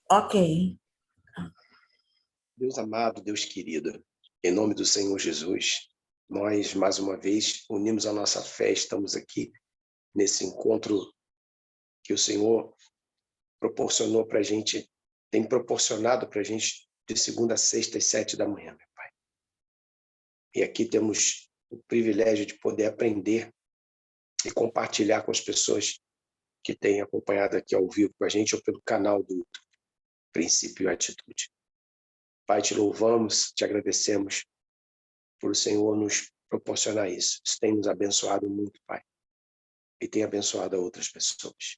Ok. Deus amado, Deus querido, em nome do Senhor Jesus, nós, mais uma vez, unimos a nossa fé, estamos aqui nesse encontro que o Senhor proporcionou para a gente, tem proporcionado para a gente de segunda a sexta, às 7 da manhã, meu Pai. E aqui temos o privilégio de poder aprender e compartilhar com as pessoas que têm acompanhado aqui ao vivo com a gente ou pelo canal do Princípio e Atitude. Pai, te louvamos, te agradecemos por o Senhor nos proporcionar isso. Isso tem nos abençoado muito, Pai, e tem abençoado a outras pessoas.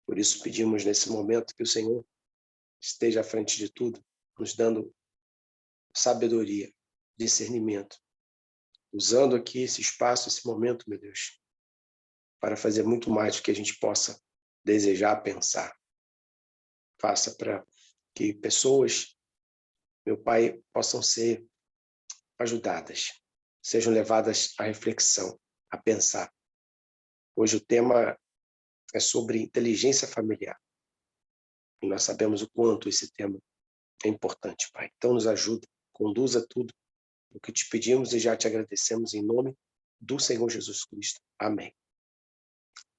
Por isso pedimos nesse momento que o Senhor esteja à frente de tudo, nos dando sabedoria, discernimento, usando aqui esse espaço, esse momento, meu Deus, para fazer muito mais do que a gente possa desejar, pensar. Faça para que pessoas, meu Pai, possam ser ajudadas, sejam levadas à reflexão, a pensar. Hoje o tema é sobre inteligência familiar. E nós sabemos o quanto esse tema é importante, Pai. Então nos ajuda, conduza tudo o que te pedimos e já te agradecemos em nome do Senhor Jesus Cristo. Amém.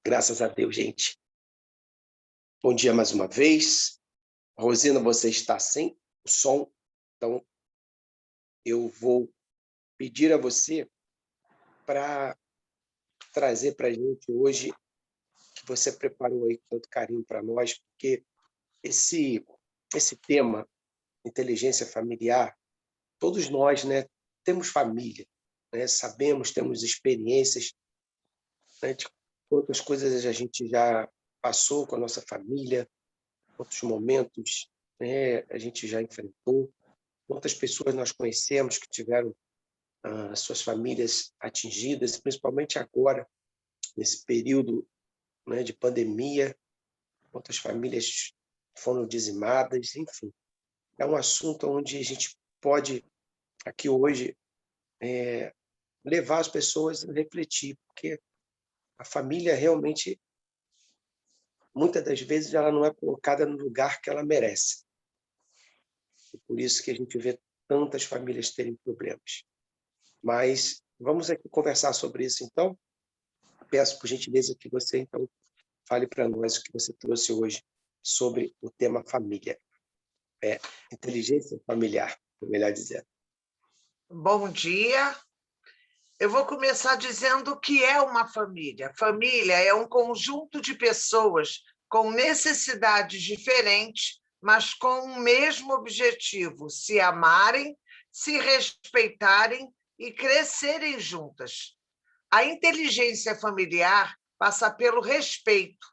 Graças a Deus, gente. Bom dia mais uma vez. Rosina, você está sem o som, então eu vou pedir a você para trazer para a gente hoje que você preparou aí com tanto carinho para nós, porque esse tema, inteligência familiar, todos nós, né, temos família, né, sabemos, temos experiências, né, de quantas coisas a gente já passou com a nossa família, quantos momentos, né, a gente já enfrentou, quantas pessoas nós conhecemos que tiveram suas famílias atingidas, principalmente agora, nesse período, né, de pandemia, quantas famílias foram dizimadas, enfim. É um assunto onde a gente pode, aqui hoje, levar as pessoas a refletir, porque a família realmente, muitas das vezes, ela não é colocada no lugar que ela merece. E por isso que a gente vê tantas famílias terem problemas. Mas vamos aqui conversar sobre isso, então. Peço, por gentileza, que você, então, fale para nós o que você trouxe hoje sobre o tema família. Inteligência familiar, melhor dizendo. Bom dia. Eu vou começar dizendo o que é uma família. Família é um conjunto de pessoas com necessidades diferentes, mas com o mesmo objetivo: se amarem, se respeitarem e crescerem juntas. A inteligência familiar passa pelo respeito.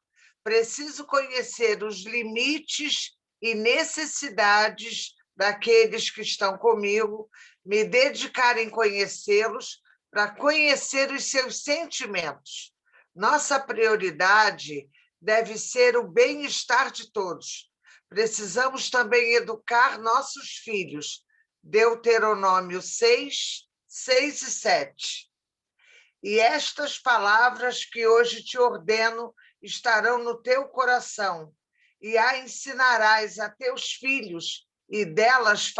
Preciso conhecer os limites e necessidades daqueles que estão comigo, me dedicar em conhecê-los para conhecer os seus sentimentos. Nossa prioridade deve ser o bem-estar de todos. Precisamos também educar nossos filhos. Deuteronômio 6, 6 e 7. E estas palavras que hoje te ordeno estarão no teu coração, e a ensinarás a teus filhos, e delas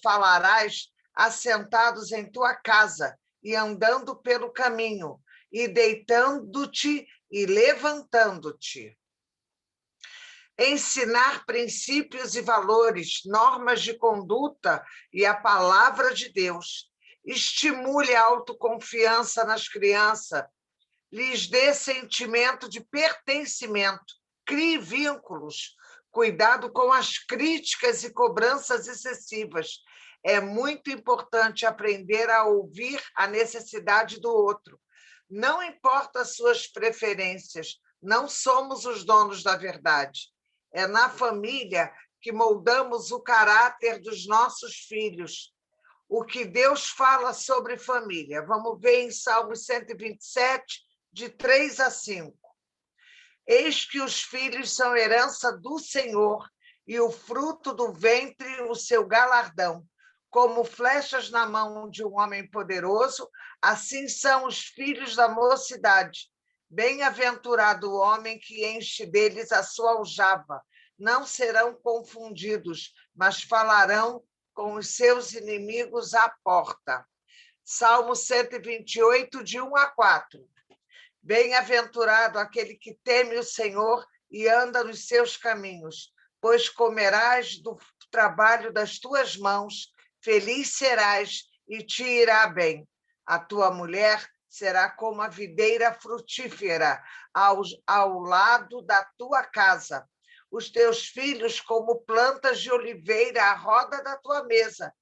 falarás assentados em tua casa, e andando pelo caminho, e deitando-te e levantando-te. Ensinar princípios e valores, normas de conduta e a palavra de Deus. Estimule a autoconfiança nas crianças, lhes dê sentimento de pertencimento, crie vínculos, cuidado com as críticas e cobranças excessivas. É muito importante aprender a ouvir a necessidade do outro. Não importa as suas preferências, não somos os donos da verdade. É na família que moldamos o caráter dos nossos filhos. O que Deus fala sobre família. Vamos ver em Salmo 127, de 3 a 5. Eis que os filhos são herança do Senhor, e o fruto do ventre o seu galardão. Como flechas na mão de um homem poderoso, assim são os filhos da mocidade. Bem-aventurado o homem que enche deles a sua aljava. não serão confundidos, mas falarão com os seus inimigos à porta. Salmo 128, de 1 a 4. Bem-aventurado aquele que teme o Senhor e anda nos seus caminhos, pois comerás do trabalho das tuas mãos, feliz serás e te irá bem. A tua mulher será como a videira frutífera ao lado da tua casa, os teus filhos como plantas de oliveira à roda da tua mesa.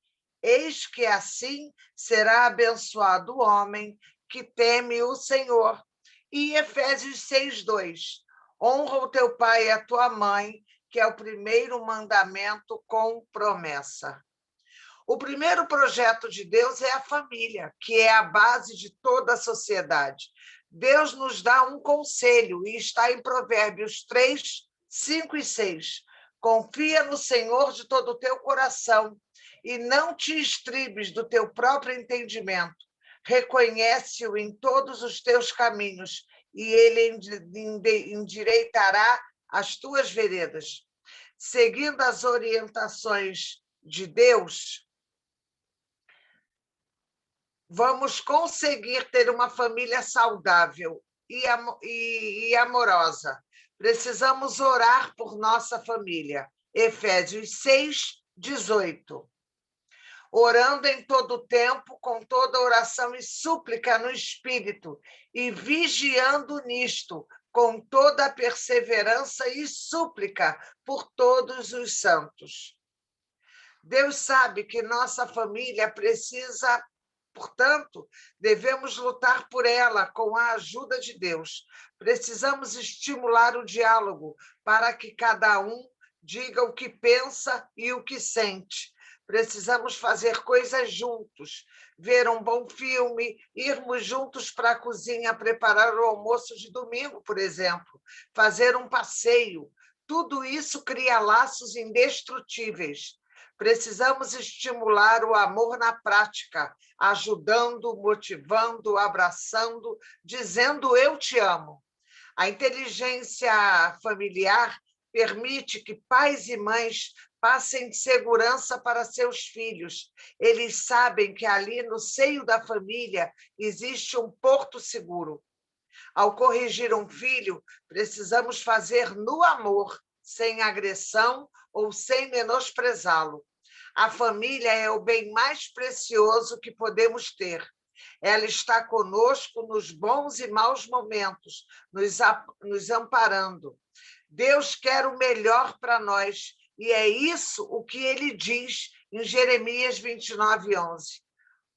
Eis que assim será abençoado o homem que teme o Senhor. E Efésios 6:2. Honra o teu pai e a tua mãe, que é o primeiro mandamento com promessa. O primeiro projeto de Deus é a família, que é a base de toda a sociedade. Deus nos dá um conselho, e está em Provérbios 3, 5 e 6. Confia no Senhor de todo o teu coração e não te estribes do teu próprio entendimento. Reconhece-o em todos os teus caminhos e ele endireitará as tuas veredas. Seguindo as orientações de Deus, vamos conseguir ter uma família saudável e amorosa. Precisamos orar por nossa família. Efésios 6, 18. Orando em todo o tempo, com toda oração e súplica no Espírito, e vigiando nisto, com toda a perseverança e súplica por todos os santos. Deus sabe que nossa família precisa, portanto, devemos lutar por ela com a ajuda de Deus. Precisamos estimular o diálogo para que cada um diga o que pensa e o que sente. Precisamos fazer coisas juntos, ver um bom filme, irmos juntos para a cozinha preparar o almoço de domingo, por exemplo, fazer um passeio. Tudo isso cria laços indestrutíveis. Precisamos estimular o amor na prática, ajudando, motivando, abraçando, dizendo eu te amo. A inteligência familiar permite que pais e mães passem segurança para seus filhos. Eles sabem que ali no seio da família existe um porto seguro. Ao corrigir um filho, precisamos fazer no amor, sem agressão ou sem menosprezá-lo. A família é o bem mais precioso que podemos ter. Ela está conosco nos bons e maus momentos, nos amparando. Deus quer o melhor para nós, e é isso o que ele diz em Jeremias 29, 11.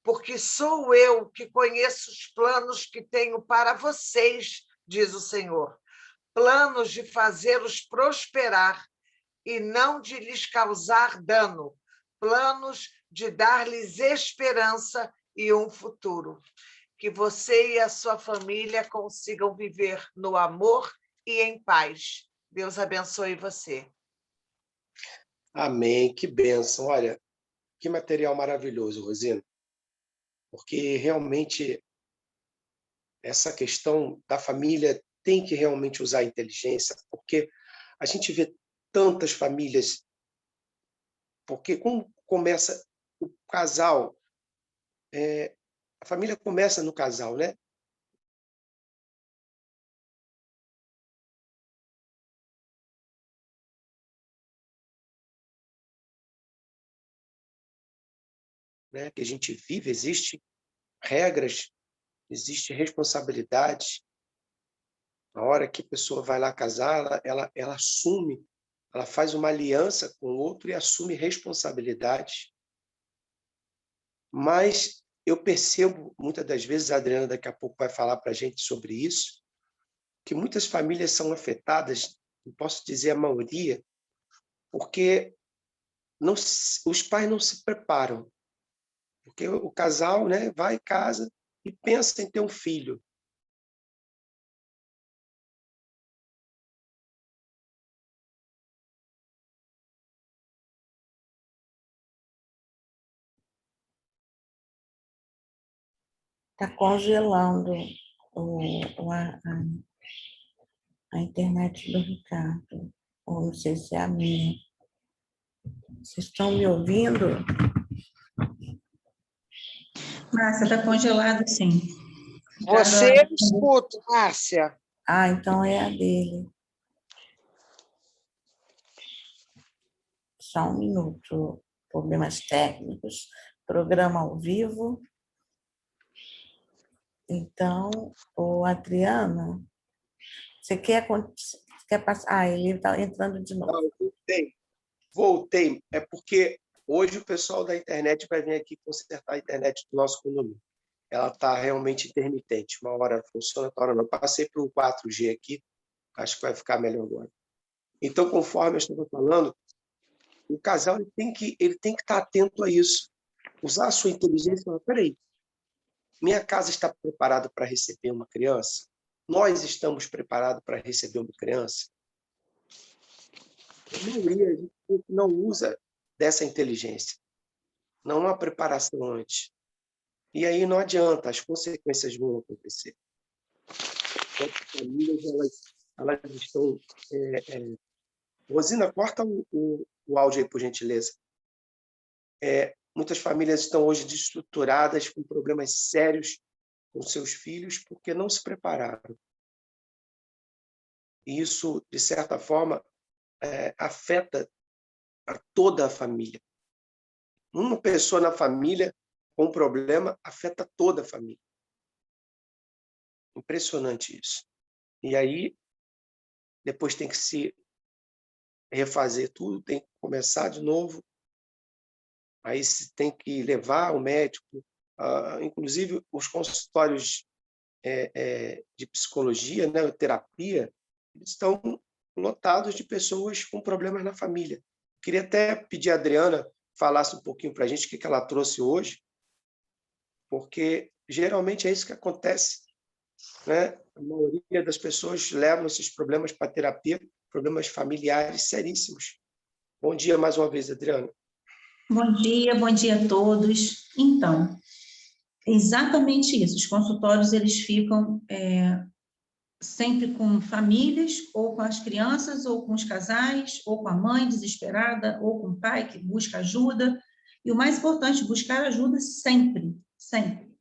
Porque sou eu que conheço os planos que tenho para vocês, diz o Senhor. Planos de fazê-los prosperar e não de lhes causar dano. Planos de dar-lhes esperança e um futuro. Que você e a sua família consigam viver no amor e em paz. Deus abençoe você. Amém, que bênção. Olha, que material maravilhoso, Rosina. Porque realmente essa questão da família tem que realmente usar a inteligência, porque a gente vê tantas famílias, porque como começa o casal, a família começa no casal, né? Que a gente vive, existem regras, existem responsabilidades. Na hora que a pessoa vai lá casar, ela assume, ela faz uma aliança com o outro e assume responsabilidades. Mas eu percebo, muitas das vezes, a Adriana daqui a pouco vai falar para a gente sobre isso, que muitas famílias são afetadas, não posso dizer a maioria, porque os pais não se preparam. Porque o casal, né, vai, casa e pensa em ter um filho. Está congelando a internet do Ricardo. Ou não sei se é a minha. Vocês estão me ouvindo? Márcia, está congelado, sim. Você eu escuto, Márcia. Ah, então é a dele. Só um minuto. Problemas técnicos. Programa ao vivo. Então, Adriana, você quer passar? Ah, ele está entrando de novo. Não, voltei. É porque hoje o pessoal da internet vai vir aqui consertar a internet do nosso condomínio. Ela está realmente intermitente. Uma hora funciona, outra hora não. Passei para o 4G aqui, acho que vai ficar melhor agora. Então, conforme eu estava falando, o casal ele tem que estar atento a isso. Usar a sua inteligência e falar, peraí, minha casa está preparada para receber uma criança? Nós estamos preparados para receber uma criança? A maioria a gente não usa dessa inteligência. Não há preparação antes. E aí não adianta, as consequências vão acontecer. As famílias, elas estão... Rosina, corta o áudio aí, por gentileza. Muitas famílias estão hoje desestruturadas, com problemas sérios com seus filhos, porque não se prepararam. E isso, de certa forma, afeta a toda a família. Uma pessoa na família com um problema afeta toda a família. Impressionante isso. E aí, depois tem que se refazer tudo, tem que começar de novo. Aí se tem que levar o médico, inclusive os consultórios de psicologia, né, terapia, eles estão lotados de pessoas com problemas na família. Queria até pedir a Adriana falasse um pouquinho para a gente o que ela trouxe hoje, porque geralmente é isso que acontece, né? A maioria das pessoas levam esses problemas para a terapia, problemas familiares seríssimos. Bom dia mais uma vez, Adriana. Bom dia a todos. Então, é exatamente isso. Os consultórios, eles ficam sempre com famílias, ou com as crianças, ou com os casais, ou com a mãe desesperada, ou com o pai que busca ajuda. E o mais importante, buscar ajuda sempre, sempre.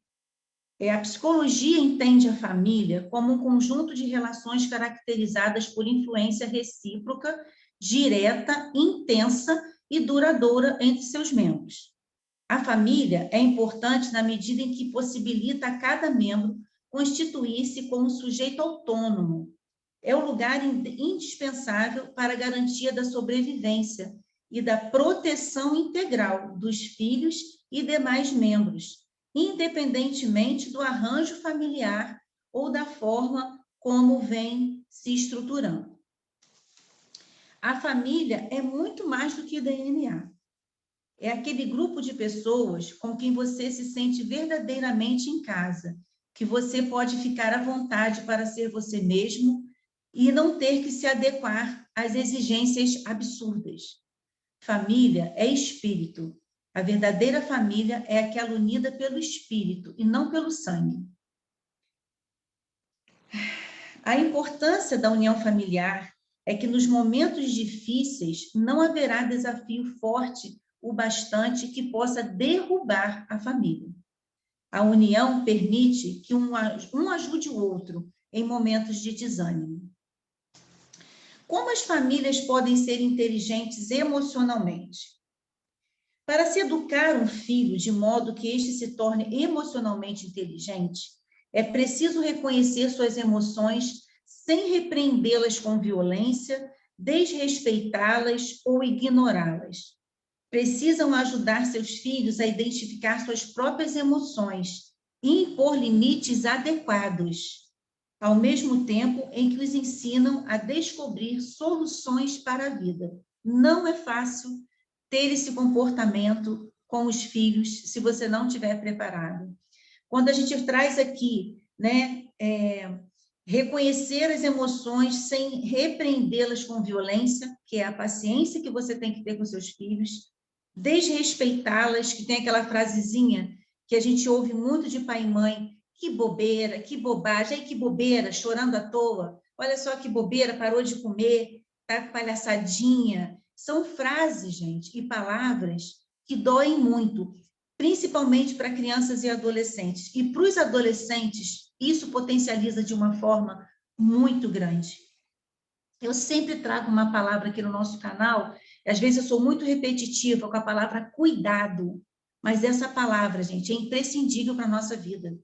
A psicologia entende a família como um conjunto de relações caracterizadas por influência recíproca, direta, intensa e duradoura entre seus membros. A família é importante na medida em que possibilita a cada membro constituir-se como sujeito autônomo. É o lugar indispensável para a garantia da sobrevivência e da proteção integral dos filhos e demais membros, independentemente do arranjo familiar ou da forma como vem se estruturando. A família é muito mais do que DNA. É aquele grupo de pessoas com quem você se sente verdadeiramente em casa, que você pode ficar à vontade para ser você mesmo e não ter que se adequar às exigências absurdas. Família é espírito. A verdadeira família é aquela unida pelo espírito e não pelo sangue. A importância da união familiar é que nos momentos difíceis não haverá desafio forte o bastante que possa derrubar a família. A união permite que um ajude o outro em momentos de desânimo. Como as famílias podem ser inteligentes emocionalmente? Para se educar um filho de modo que este se torne emocionalmente inteligente, é preciso reconhecer suas emoções sem repreendê-las com violência, desrespeitá-las ou ignorá-las. Precisam ajudar seus filhos a identificar suas próprias emoções e impor limites adequados, ao mesmo tempo em que os ensinam a descobrir soluções para a vida. Não é fácil ter esse comportamento com os filhos se você não estiver preparado. Quando a gente traz aqui, né, reconhecer as emoções sem repreendê-las com violência, que é a paciência que você tem que ter com seus filhos, desrespeitá-las, que tem aquela frasezinha que a gente ouve muito de pai e mãe, que bobeira, que bobagem, que bobeira, chorando à toa, olha só que bobeira, parou de comer. tá com palhaçadinha. São frases, gente, e palavras que doem muito, principalmente para crianças e adolescentes. E para os adolescentes, isso potencializa de uma forma muito grande. Eu sempre trago uma palavra aqui no nosso canal, às vezes eu sou muito repetitiva com a palavra cuidado, mas essa palavra, gente, é imprescindível para a nossa vida.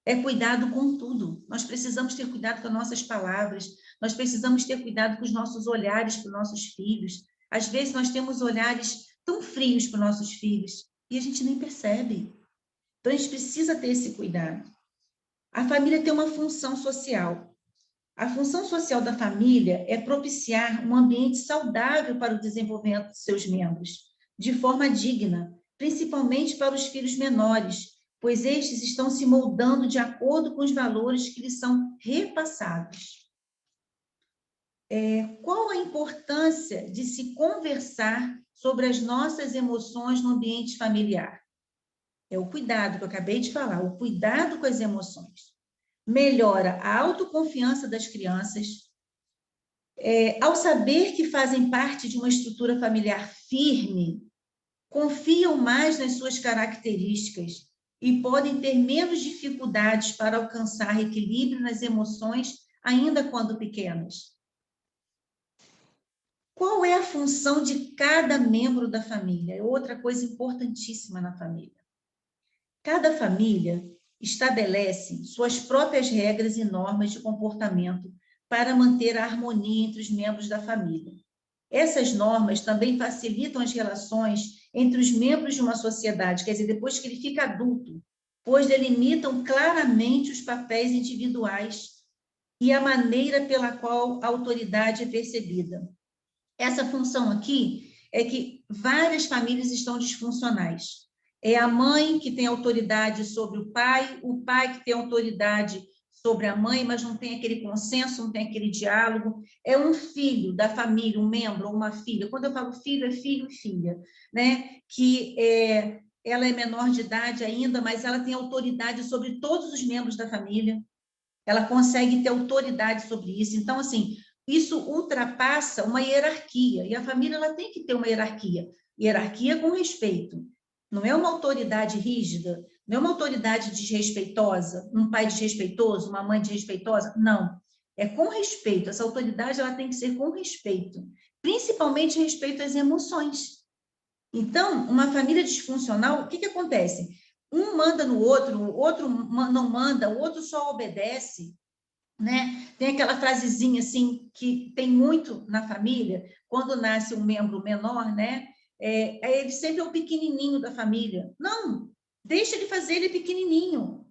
É cuidado com tudo. Nós precisamos ter cuidado com as nossas palavras, nós precisamos ter cuidado com os nossos olhares para os nossos filhos. Às vezes nós temos olhares tão frios para os nossos filhos e a gente nem percebe. Então a gente precisa ter esse cuidado. A família tem uma função social. A função social da família é propiciar um ambiente saudável para o desenvolvimento de seus membros, de forma digna, principalmente para os filhos menores, pois estes estão se moldando de acordo com os valores que lhes são repassados. Qual a importância de se conversar sobre as nossas emoções no ambiente familiar? É o cuidado que eu acabei de falar, o cuidado com as emoções. Melhora a autoconfiança das crianças, ao saber que fazem parte de uma estrutura familiar firme, confiam mais nas suas características e podem ter menos dificuldades para alcançar equilíbrio nas emoções, ainda quando pequenas. Qual é a função de cada membro da família? É outra coisa importantíssima na família. Cada família estabelece suas próprias regras e normas de comportamento para manter a harmonia entre os membros da família. Essas normas também facilitam as relações entre os membros de uma sociedade, quer dizer, depois que ele fica adulto, pois delimitam claramente os papéis individuais e a maneira pela qual a autoridade é percebida. Essa função aqui é que várias famílias estão disfuncionais. É a mãe que tem autoridade sobre o pai que tem autoridade sobre a mãe, mas não tem aquele consenso, não tem aquele diálogo. É um filho da família, um membro ou uma filha. Quando eu falo filho, é filho e filha, né? Ela é menor de idade ainda, mas ela tem autoridade sobre todos os membros da família. Ela consegue ter autoridade sobre isso. Então, assim, isso ultrapassa uma hierarquia, e a família ela tem que ter uma hierarquia com respeito. Não é uma autoridade rígida, não é uma autoridade desrespeitosa, um pai desrespeitoso, uma mãe desrespeitosa, não. É com respeito, essa autoridade ela tem que ser com respeito, principalmente respeito às emoções. Então, uma família disfuncional, o que acontece? Um manda no outro, o outro não manda, o outro só obedece, né? Tem aquela frasezinha assim, que tem muito na família, quando nasce um membro menor, né? Ele sempre é o pequenininho da família. Não, deixa ele fazer, ele é pequenininho.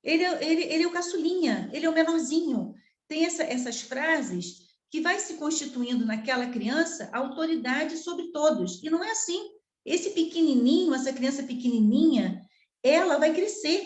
Ele é o caçulinha, ele é o menorzinho. Tem essas frases que vai se constituindo naquela criança a autoridade sobre todos. E não é assim. Esse pequenininho, essa criança pequenininha, ela vai crescer,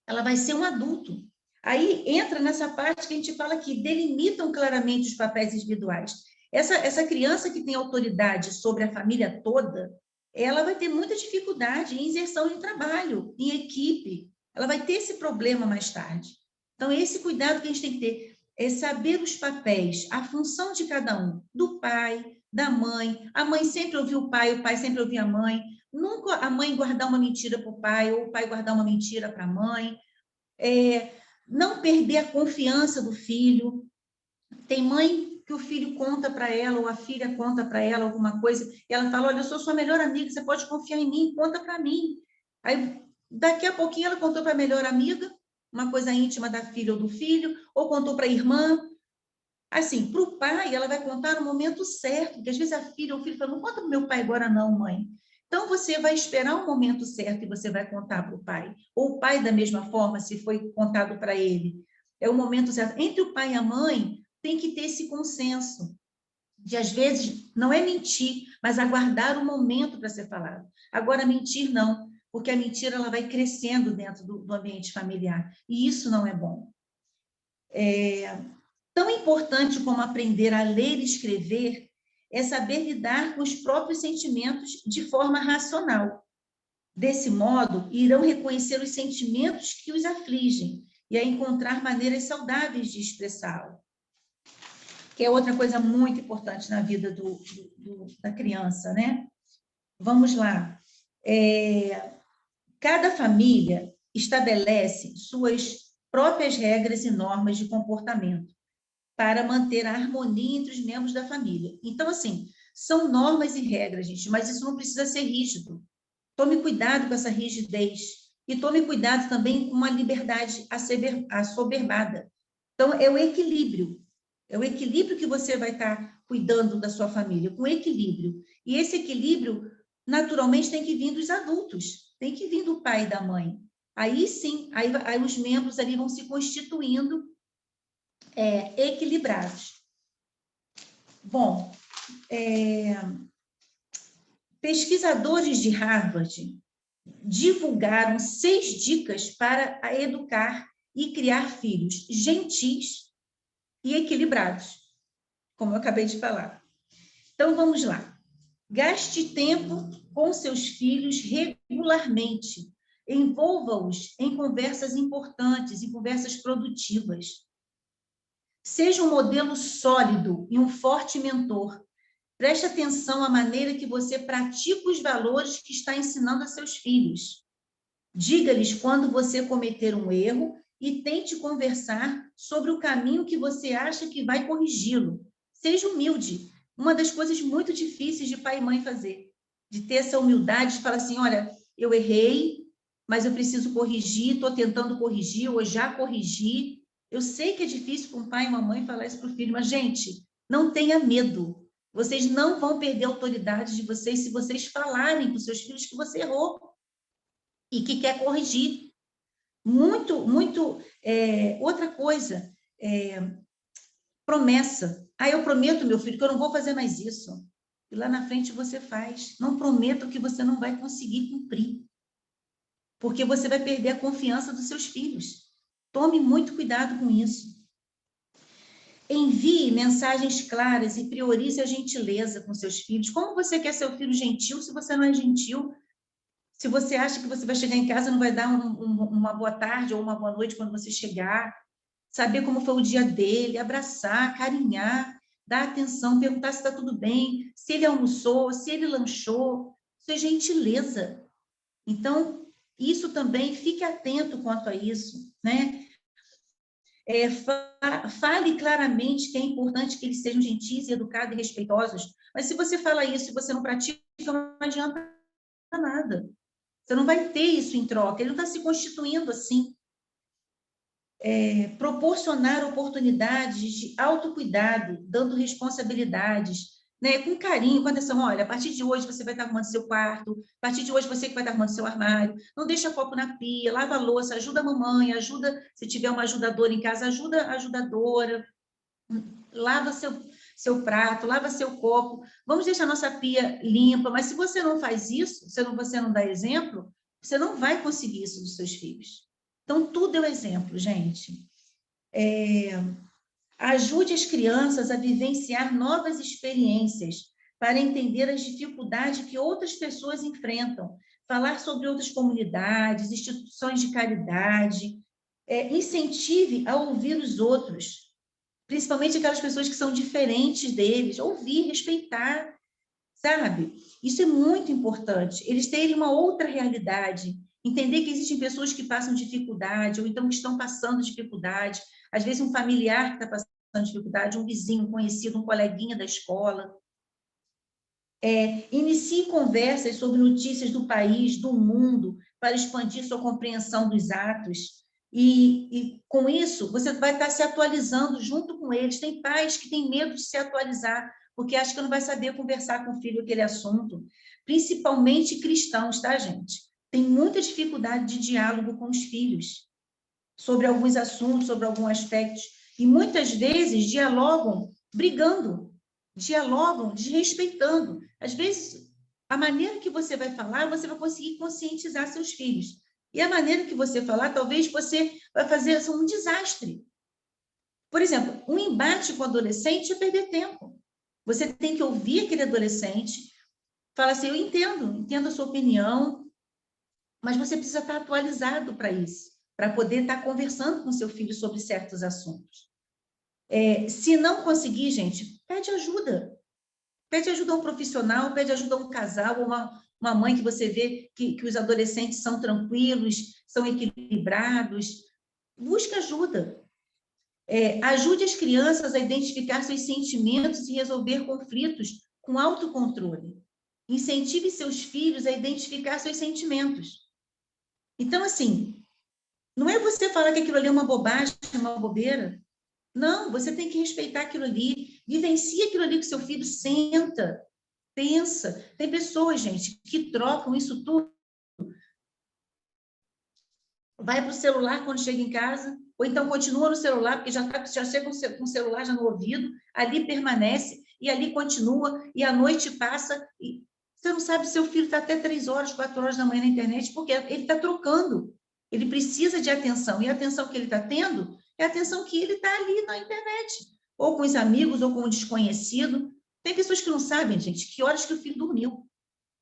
ela vai ser um adulto. Aí entra nessa parte que a gente fala que delimitam claramente os papéis individuais. Essa criança que tem autoridade sobre a família toda, ela vai ter muita dificuldade em inserção em trabalho, em equipe. Ela vai ter esse problema mais tarde. Então, esse cuidado que a gente tem que ter é saber os papéis, a função de cada um, do pai, da mãe. A mãe sempre ouviu o pai sempre ouviu a mãe. Nunca a mãe guardar uma mentira para o pai, ou o pai guardar uma mentira para a mãe. Não perder a confiança do filho. Tem mãe que o filho conta para ela, ou a filha conta para ela alguma coisa, e ela fala, olha, eu sou sua melhor amiga, você pode confiar em mim, conta para mim. Aí, daqui a pouquinho, ela contou para a melhor amiga, uma coisa íntima da filha ou do filho, ou contou para a irmã. Assim, para o pai, ela vai contar no momento certo, porque às vezes a filha ou o filho fala, não conta para o meu pai agora não, mãe. Então, você vai esperar o momento certo e você vai contar para o pai. Ou o pai, da mesma forma, se foi contado para ele. É o momento certo. Entre o pai e a mãe, tem que ter esse consenso. De, às vezes, não é mentir, mas aguardar o momento para ser falado. Agora, mentir não, porque a mentira ela vai crescendo dentro do ambiente familiar. E isso não é bom. Tão importante como aprender a ler e escrever é saber lidar com os próprios sentimentos de forma racional. Desse modo, irão reconhecer os sentimentos que os afligem e a encontrar maneiras saudáveis de expressá-lo. que é outra coisa muito importante na vida da criança, né? Vamos lá. Cada família estabelece suas próprias regras e normas de comportamento para manter a harmonia entre os membros da família. Então, assim, são normas e regras, gente, mas isso não precisa ser rígido. Tome cuidado com essa rigidez e tome cuidado também com uma liberdade assoberbada. Então, é o equilíbrio que você vai estar cuidando da sua família, com equilíbrio. E esse equilíbrio, naturalmente, tem que vir dos adultos, tem que vir do pai e da mãe. Aí sim, aí os membros ali vão se constituindo equilibrados. Bom, pesquisadores de Harvard divulgaram 6 dicas para educar e criar filhos gentis e equilibrados, como eu acabei de falar. Então, vamos lá. Gaste tempo com seus filhos regularmente. Envolva-os em conversas importantes, em conversas produtivas. Seja um modelo sólido e um forte mentor. Preste atenção à maneira que você pratica os valores que está ensinando a seus filhos. Diga-lhes quando você cometer um erro e tente conversar sobre o caminho que você acha que vai corrigi-lo. Seja humilde. Uma das coisas muito difíceis de pai e mãe fazer, de ter essa humildade de falar assim, olha, eu errei, mas eu preciso corrigir, estou tentando corrigir, ou já corrigi. Eu sei que é difícil para um pai e uma mãe falar isso para o filho, mas, gente, não tenha medo. Vocês não vão perder a autoridade de vocês se vocês falarem para os seus filhos que você errou e que quer corrigir. Outra coisa, promessa. Eu prometo, meu filho, que eu não vou fazer mais isso. E lá na frente você faz. Não prometa o que você não vai conseguir cumprir. Porque você vai perder a confiança dos seus filhos. Tome muito cuidado com isso. Envie mensagens claras e priorize a gentileza com seus filhos. Como você quer seu filho gentil se você não é gentil? Se você acha que você vai chegar em casa e não vai dar uma boa tarde ou uma boa noite quando você chegar, saber como foi o dia dele, abraçar, carinhar, dar atenção, perguntar se está tudo bem, se ele almoçou, se ele lanchou, isso é gentileza. Então, isso também, fique atento quanto a isso, né? Fale claramente que é importante que eles sejam gentis, educados e respeitosos, mas se você fala isso e você não pratica, não adianta nada. Você não vai ter isso em troca, ele não está se constituindo assim. Proporcionar oportunidades de autocuidado, dando responsabilidades, né, com carinho, com atenção, olha, a partir de hoje você vai estar arrumando seu quarto, a partir de hoje você que vai estar arrumando seu armário, não deixa copo na pia, lava a louça, ajuda a mamãe, ajuda, se tiver uma ajudadora em casa, ajuda a ajudadora, lava seu prato, lava seu copo, vamos deixar nossa pia limpa, mas se você não faz isso, se você não dá exemplo, você não vai conseguir isso dos seus filhos. Então, tudo é um exemplo, gente. Ajude as crianças a vivenciar novas experiências para entender as dificuldades que outras pessoas enfrentam, falar sobre outras comunidades, instituições de caridade, incentive a ouvir os outros, principalmente aquelas pessoas que são diferentes deles, ouvir, respeitar, sabe? Isso é muito importante, eles terem uma outra realidade, entender que existem pessoas que passam dificuldade, ou então que estão passando dificuldade, às vezes um familiar que está passando dificuldade, um vizinho, um conhecido, um coleguinha da escola. Inicie conversas sobre notícias do país, do mundo, para expandir sua compreensão dos atos. E com isso, você vai estar se atualizando junto com eles. Tem pais que têm medo de se atualizar, porque acham que não vai saber conversar com o filho aquele assunto. Principalmente cristãos, tá, gente? Tem muita dificuldade de diálogo com os filhos sobre alguns assuntos, sobre alguns aspectos. E muitas vezes dialogam brigando, dialogam desrespeitando. Às vezes, a maneira que você vai falar, você vai conseguir conscientizar seus filhos. E a maneira que você falar, talvez você vai fazer um desastre. Por exemplo, um embate com o adolescente é perder tempo. Você tem que ouvir aquele adolescente, falar assim, eu entendo a sua opinião, mas você precisa estar atualizado para isso, para poder estar conversando com seu filho sobre certos assuntos. Se não conseguir, gente, pede ajuda. Pede ajuda a um profissional, pede ajuda a um casal, uma mãe que você vê que os adolescentes são tranquilos, são equilibrados. Busque ajuda. Ajude as crianças a identificar seus sentimentos e resolver conflitos com autocontrole. Incentive seus filhos a identificar seus sentimentos. Então, assim, não é você falar que aquilo ali é uma bobagem, uma bobeira. Não, você tem que respeitar aquilo ali, vivencia aquilo ali que seu filho senta, pensa. Tem pessoas, gente, que trocam isso tudo. Vai para o celular quando chega em casa, ou então continua no celular, porque já chega com o celular já no ouvido, ali permanece, e ali continua, e a noite passa, e você não sabe se seu filho está até 3 horas, 4 horas da manhã na internet, porque ele está trocando. Ele precisa de atenção, e a atenção que ele está tendo é a atenção que ele está ali na internet, ou com os amigos, ou com o desconhecido. Tem pessoas que não sabem, gente, que horas que o filho dormiu.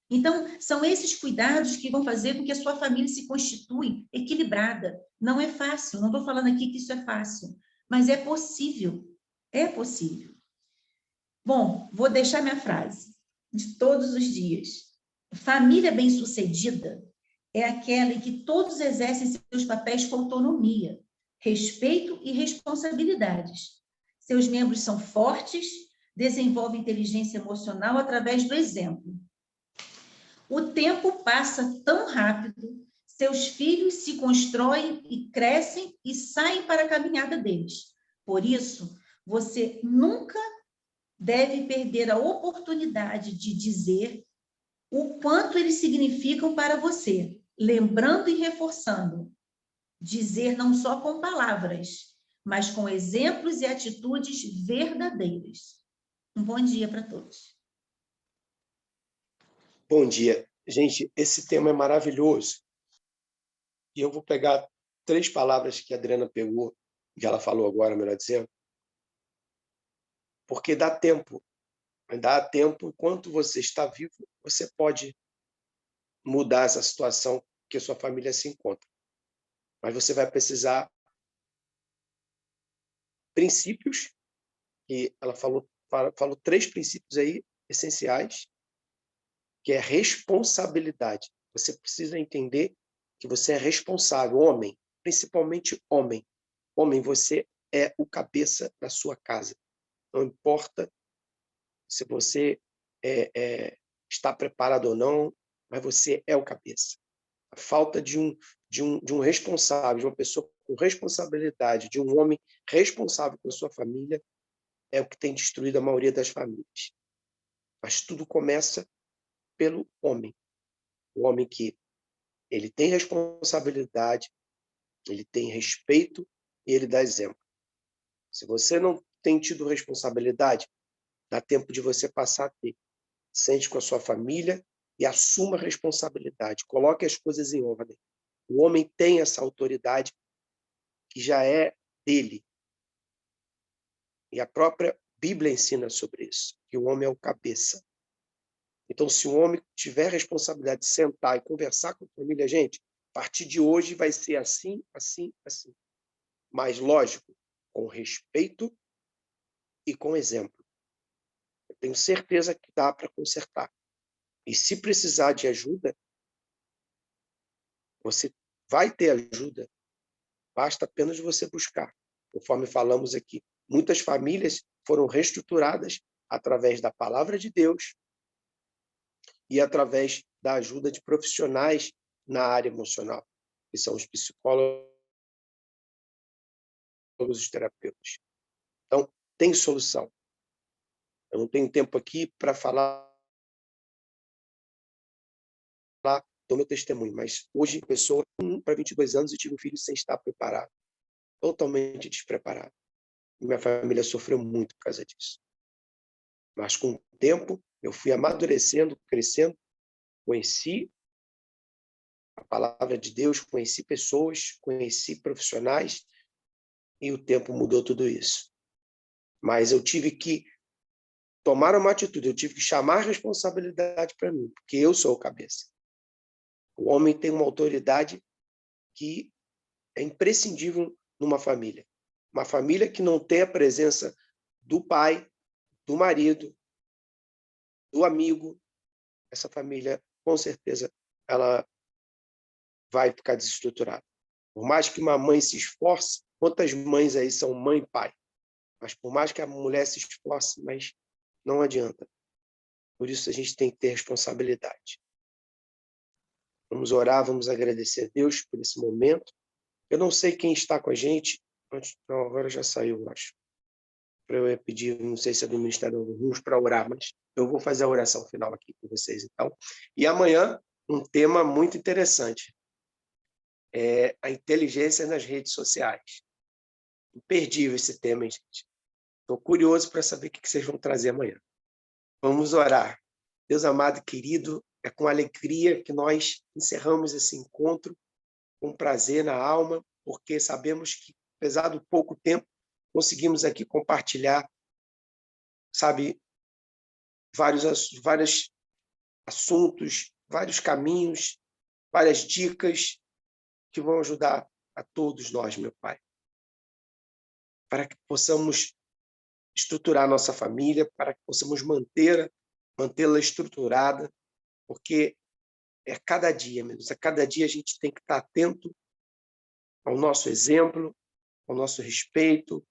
Então, são esses cuidados que vão fazer com que a sua família se constitui equilibrada. Não é fácil, não estou falando aqui que isso é fácil, mas é possível. É possível. Bom, vou deixar minha frase de todos os dias. Família bem-sucedida é aquela em que todos exercem seus papéis com autonomia, respeito e responsabilidades. Seus membros são fortes, desenvolvem inteligência emocional através do exemplo. O tempo passa tão rápido, seus filhos se constroem e crescem e saem para a caminhada deles. Por isso, você nunca deve perder a oportunidade de dizer o quanto eles significam para você, lembrando e reforçando. Dizer não só com palavras, mas com exemplos e atitudes verdadeiras. Um bom dia para todos. Bom dia. Gente, esse tema é maravilhoso. E eu vou pegar 3 palavras que a Adriana pegou, que ela falou agora, melhor dizendo, porque dá tempo. Dá tempo, enquanto você está vivo, você pode mudar essa situação que a sua família se encontra. Mas você vai precisar princípios, que ela falou 3 princípios aí essenciais, que é responsabilidade. Você precisa entender que você é responsável, homem, principalmente homem. Homem, você é o cabeça da sua casa. Não importa se você está preparado ou não, mas você é o cabeça. A falta de um responsável, de uma pessoa com responsabilidade, de um homem responsável com a sua família, é o que tem destruído a maioria das famílias. Mas tudo começa pelo homem. O homem que ele tem responsabilidade, ele tem respeito e ele dá exemplo. Se você não tem tido responsabilidade, dá tempo de você passar a ter. Sente com a sua família e assuma a responsabilidade. Coloque as coisas em ordem. O homem tem essa autoridade que já é dele. E a própria Bíblia ensina sobre isso, que o homem é o cabeça. Então, se o homem tiver responsabilidade de sentar e conversar com a família, gente, a partir de hoje vai ser assim, assim, assim. Mas, lógico, com respeito e com exemplo. Eu tenho certeza que dá para consertar. E se precisar de ajuda, você vai ter ajuda. Basta apenas você buscar. Conforme falamos aqui, muitas famílias foram reestruturadas através da palavra de Deus e através da ajuda de profissionais na área emocional, que são os psicólogos e os terapeutas. Então, tem solução. Eu não tenho tempo aqui para falar do meu testemunho, mas hoje, pessoa 1 para 22 anos, eu tive um filho sem estar preparado, totalmente despreparado. E minha família sofreu muito por causa disso. Mas com o tempo, eu fui amadurecendo, crescendo, conheci a palavra de Deus, conheci pessoas, conheci profissionais, e o tempo mudou tudo isso. Mas eu tive que tomar uma atitude, eu tive que chamar a responsabilidade para mim, porque eu sou o cabeça. O homem tem uma autoridade que é imprescindível numa família, Uma família que não tem a presença do pai, do marido, do amigo, essa família, com certeza, ela vai ficar desestruturada. Por mais que uma mãe se esforce, quantas mães aí são mãe e pai? Mas por mais que a mulher se esforce, mas não adianta. Por isso a gente tem que ter responsabilidade. Vamos orar, vamos agradecer a Deus por esse momento. Eu não sei quem está com a gente. Não, agora já saiu, eu acho. Eu ia pedir, não sei se é do Ministério do Rumo, para orar, mas eu vou fazer a oração final aqui com vocês, então. E amanhã, um tema muito interessante. É a inteligência nas redes sociais. Imperdível esse tema, hein, gente? Estou curioso para saber o que vocês vão trazer amanhã. Vamos orar. Deus amado e querido, é com alegria que nós encerramos esse encontro, com prazer na alma, porque sabemos que, apesar do pouco tempo, conseguimos aqui compartilhar, sabe, vários assuntos, vários caminhos, várias dicas que vão ajudar a todos nós, meu Pai, para que possamos estruturar nossa família, para que possamos mantê-la estruturada, porque é cada dia, meu Deus, a cada dia a gente tem que estar atento ao nosso exemplo, ao nosso respeito,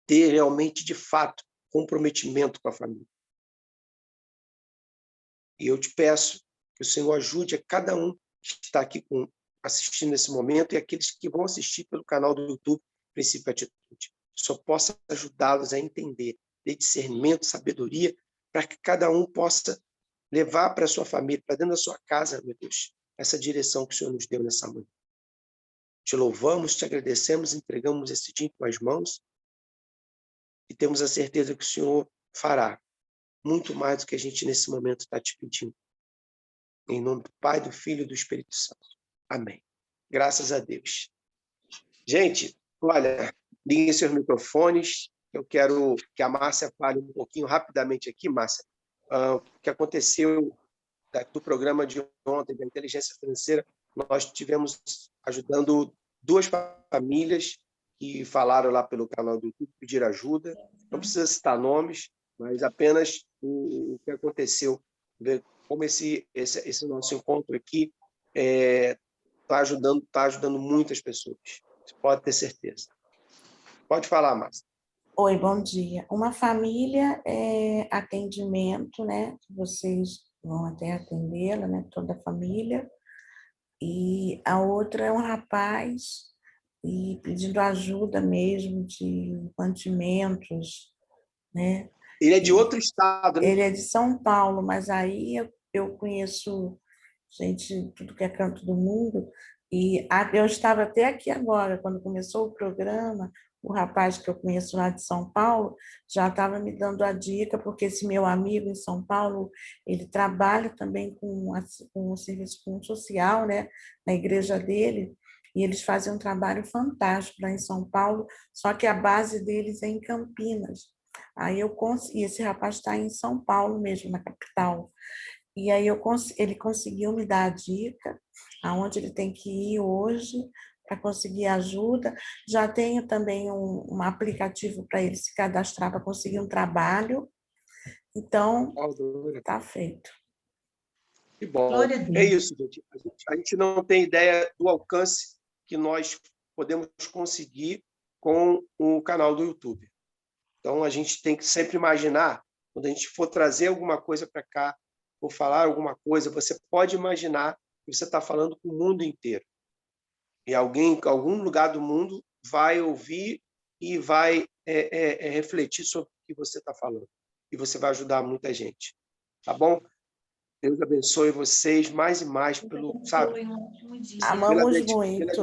ter realmente, de fato, comprometimento com a família. E eu te peço que o Senhor ajude a cada um que está aqui assistindo nesse momento e aqueles que vão assistir pelo canal do YouTube Princípio e Atitude. Só possa ajudá-los a entender, ter discernimento, sabedoria, para que cada um possa levar para a sua família, para dentro da sua casa, meu Deus, essa direção que o Senhor nos deu nessa manhã. Te louvamos, te agradecemos, entregamos esse dia em tuas mãos e temos a certeza que o Senhor fará muito mais do que a gente nesse momento está te pedindo. Em nome do Pai, do Filho e do Espírito Santo. Amém. Graças a Deus. Gente, olha, liguem seus microfones. Eu quero que a Márcia fale um pouquinho rapidamente aqui, Márcia, o que aconteceu do programa de ontem, da inteligência financeira. Nós tivemos ajudando 2 famílias que falaram lá pelo canal do YouTube, pediram ajuda. Não precisa citar nomes, mas apenas o que aconteceu, ver como esse nosso encontro aqui está ajudando muitas pessoas. Você pode ter certeza. Pode falar, Márcia. Oi, bom dia. Uma família é atendimento, né? Vocês vão até atendê-la, né? Toda a família. E a outra é um rapaz e pedindo ajuda mesmo de mantimentos, né? Ele é de outro estado, né? Ele é de São Paulo, mas aí eu conheço gente de tudo que é canto do mundo, e eu estava até aqui agora, quando começou o programa, o rapaz que eu conheço lá de São Paulo já estava me dando a dica, porque esse meu amigo em São Paulo, ele trabalha também com o serviço social, né, na igreja dele, e eles fazem um trabalho fantástico lá em São Paulo, só que a base deles é em Campinas. Aí e esse rapaz está em São Paulo mesmo, na capital. E aí ele conseguiu me dar a dica aonde ele tem que ir hoje para conseguir ajuda. Já tenho também um aplicativo para ele se cadastrar para conseguir um trabalho. Então, está feito. Que bom. É isso, gente. A gente não tem ideia do alcance que nós podemos conseguir com o canal do YouTube. Então, a gente tem que sempre imaginar, quando a gente for trazer alguma coisa para cá, ou falar alguma coisa, você pode imaginar que você está falando com o mundo inteiro. E alguém, em algum lugar do mundo, vai ouvir e vai refletir sobre o que você está falando. E você vai ajudar muita gente. Tá bom? Deus abençoe vocês mais e mais pelo, sabe? Amamos muito. Amamos muito.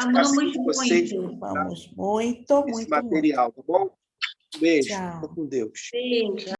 Amamos muito, esse material, tá bom? Beijo. Tchau. Fica com Deus. Beijo.